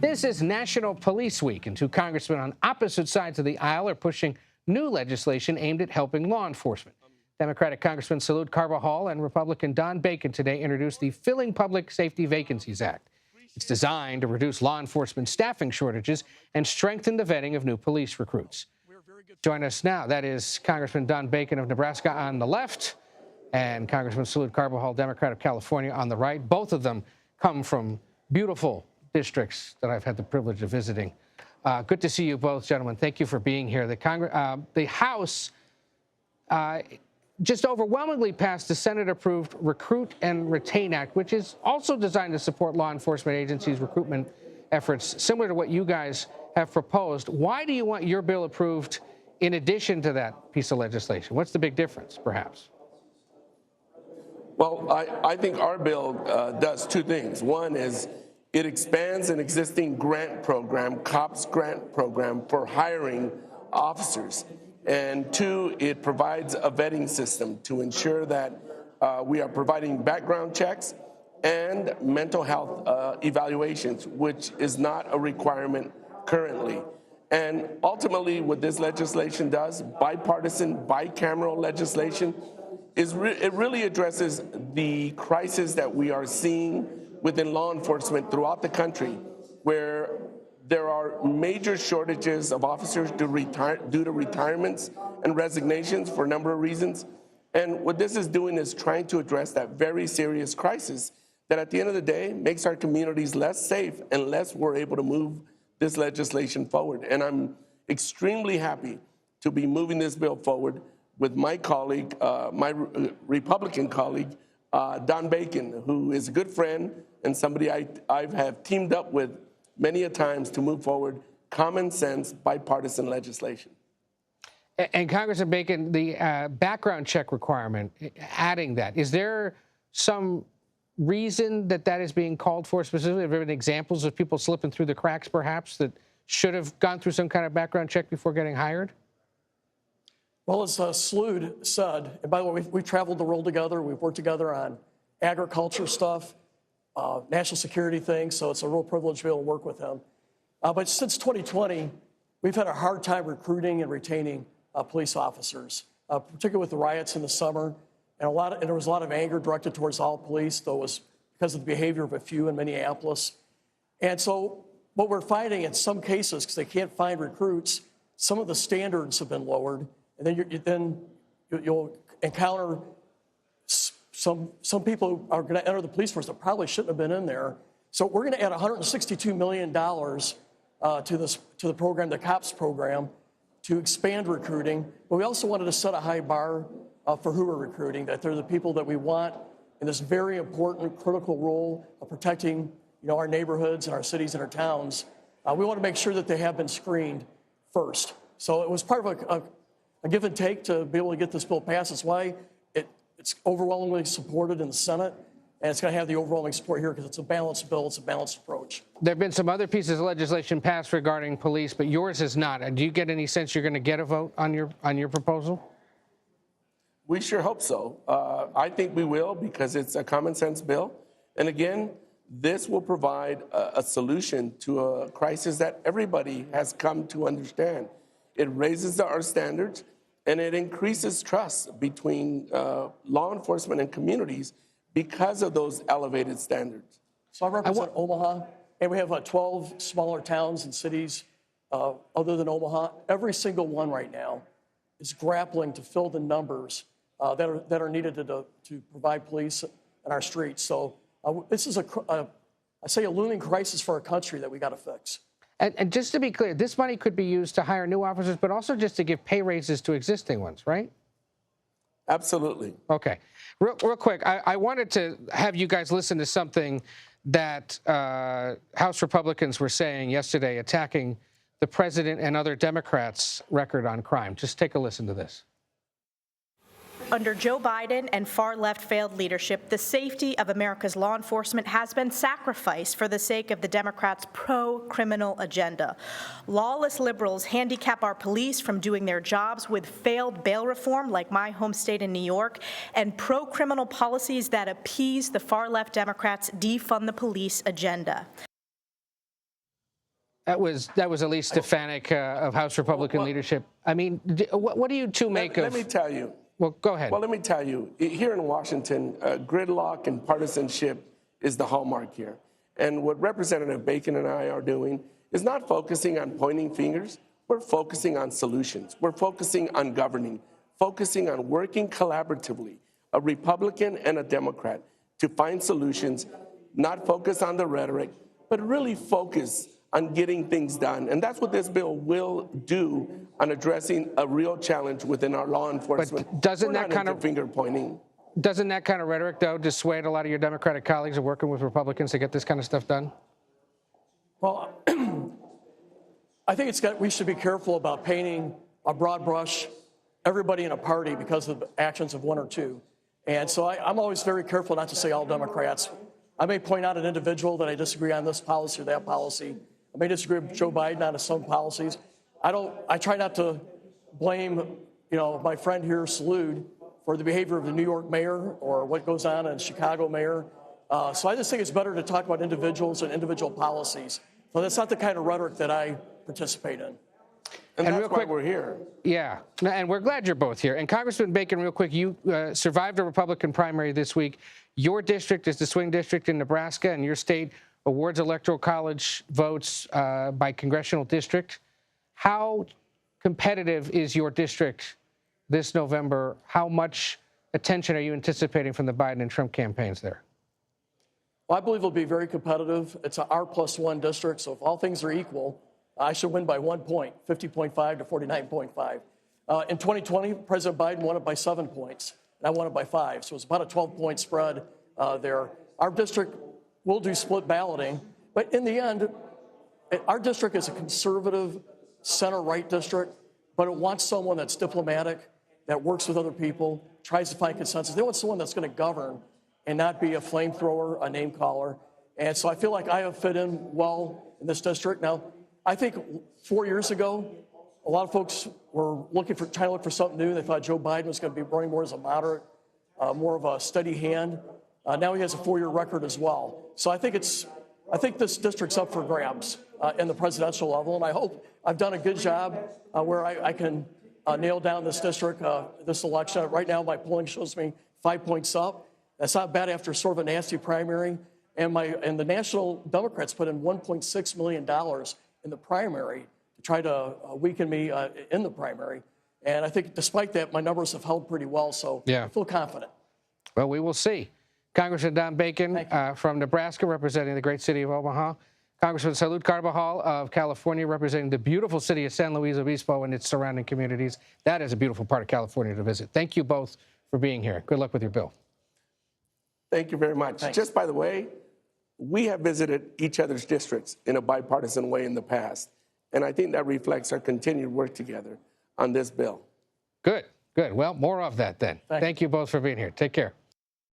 This is National Police Week, and two congressmen on opposite sides of the aisle are pushing new legislation aimed at helping law enforcement. Democratic Congressman Salud Carbajal and Republican Don Bacon today introduced the Filling Public Safety Vacancies Act. It's designed to reduce law enforcement staffing shortages and strengthen the vetting of new police recruits. Join us now. That is Congressman Don Bacon of Nebraska on the left and Congressman Salud Carbajal, Democrat of California, on the right. Both of them come from beautiful districts that I've had the privilege of visiting. Good to see you both, gentlemen. Thank you for being here. The House just overwhelmingly passed the Senate-approved Recruit and Retain Act, which is also designed to support law enforcement agencies' recruitment efforts, similar to what you guys have proposed. Why do you want your bill approved in addition to that piece of legislation? What's the big difference, perhaps? Well, I think our bill does two things. One is it expands an existing grant program, COPS grant program, for hiring officers. And two, it provides a vetting system to ensure that we are providing background checks and mental health evaluations, which is not a requirement currently. And ultimately, what this legislation does, bipartisan, bicameral legislation, it really addresses the crisis that we are seeing within law enforcement throughout the country, where there are major shortages of officers due to retirements and resignations for a number of reasons. And what this is doing is trying to address that very serious crisis that at the end of the day makes our communities less safe unless we're able to move this legislation forward. And I'm extremely happy to be moving this bill forward with my colleague, my Republican colleague, Don Bacon, who is a good friend and somebody I have teamed up with many a times to move forward common sense bipartisan legislation. And Congressman Bacon, the background check requirement, adding that, is there some reason that is being called for specifically? Have there been examples of people slipping through the cracks, perhaps, that should have gone through some kind of background check before getting hired? Well, as Salud said, and by the way, we traveled the world together. We've worked together on agriculture stuff, national security things, so it's a real privilege to be able to work with him. But since 2020, we've had a hard time recruiting and retaining police officers, particularly with the riots in the summer. And there was a lot of anger directed towards all police, though it was because of the behavior of a few in Minneapolis. And so what we're finding in some cases, because they can't find recruits, some of the standards have been lowered. And then you'll encounter some people who are going to enter the police force that probably shouldn't have been in there. So we're going to add $162 million to the program, the COPS program, to expand recruiting. But we also wanted to set a high bar for who we're recruiting, that they're the people that we want in this very important, critical role of protecting, our neighborhoods and our cities and our towns. We want to make sure that they have been screened first. So it was part of a give and take to be able to get this bill passed. That's why it's overwhelmingly supported in the Senate, and it's going to have the overwhelming support here because it's a balanced bill. It's a balanced approach. There have been some other pieces of legislation passed regarding police, but yours is not. Do you get any sense you're going to get a vote on your proposal? We sure hope so. I think we will because it's a common sense bill. And again, this will provide a solution to a crisis that everybody has come to understand. It raises our standards, and it increases trust between law enforcement and communities because of those elevated standards. So I represent Omaha, and we have 12 smaller towns and cities other than Omaha. Every single one right now is grappling to fill the numbers that are needed to provide police in our streets. So this is a looming crisis for our country that we got to fix. And just to be clear, this money could be used to hire new officers, but also just to give pay raises to existing ones, right? Absolutely. Okay. Real quick, I wanted to have you guys listen to something that House Republicans were saying yesterday, attacking the president and other Democrats' record on crime. Just take a listen to this. Under Joe Biden and far-left failed leadership, the safety of America's law enforcement has been sacrificed for the sake of the Democrats' pro-criminal agenda. Lawless liberals handicap our police from doing their jobs with failed bail reform, like my home state in New York, and pro-criminal policies that appease the far-left Democrats' defund the police agenda. That was Elise Stefanik of House Republican leadership. I mean, what do you two make of? Let me tell you. Well, go ahead. Well, let me tell you. Here in Washington, gridlock and partisanship is the hallmark here. And what Representative Bacon and I are doing is not focusing on pointing fingers. We're focusing on solutions. We're focusing on governing, focusing on working collaboratively, a Republican and a Democrat, to find solutions, not focus on the rhetoric, but really focus on getting things done. And that's what this bill will do on addressing a real challenge within our law enforcement. But doesn't that kind of finger pointing? Doesn't that kind of rhetoric, though, dissuade a lot of your Democratic colleagues of working with Republicans to get this kind of stuff done? Well, I think we should be careful about painting a broad brush everybody in a party because of the actions of one or two. And so I'm always very careful not to say all Democrats. I may point out an individual that I disagree on this policy or that policy. I may disagree with Joe Biden on some policies. I try not to blame, my friend here, Salud, for the behavior of the New York mayor or what goes on in Chicago mayor. So I just think it's better to talk about individuals and individual policies. So that's not the kind of rhetoric that I participate in. And that's real quick, why we're here. Yeah, and we're glad you're both here. And Congressman Bacon, real quick, you survived a Republican primary this week. Your district is the swing district in Nebraska, and your state awards electoral college votes by congressional district. How competitive is your district this November? How much attention are you anticipating from the Biden and Trump campaigns there? Well, I believe it'll be very competitive. It's an R+1 district, so if all things are equal, I should win by 1 point, 50.5 to 49.5. In 2020, President Biden won it by 7 points, and I won it by 5. So it's about a 12-point spread there. Our district will do split balloting, but in the end, our district is a conservative center-right district, but it wants someone that's diplomatic, that works with other people, tries to find consensus. They want someone that's going to govern and not be a flamethrower, a name caller. And so I feel like I have fit in well in this district. Now, I think 4 years ago, a lot of folks were trying to look for something new. They thought Joe Biden was going to be running more as a moderate, more of a steady hand. Now he has a 4-year record as well. So I think this district's up for grabs in the presidential level, and I hope I've done a good job where I can nail down this district, this election. Right now, my polling shows me 5 points up. That's not bad after sort of a nasty primary. And the national Democrats put in $1.6 million in the primary to try to weaken me in the primary. And I think despite that, my numbers have held pretty well, so I feel confident. Well, we will see. Congressman Don Bacon from Nebraska, representing the great city of Omaha. Congressman Salud Carbajal of California, representing the beautiful city of San Luis Obispo and its surrounding communities. That is a beautiful part of California to visit. Thank you both for being here. Good luck with your bill. Thank you very much. Thanks. Just by the way, we have visited each other's districts in a bipartisan way in the past, and I think that reflects our continued work together on this bill. Good, good. Well, more of that then. Thank you both for being here. Take care.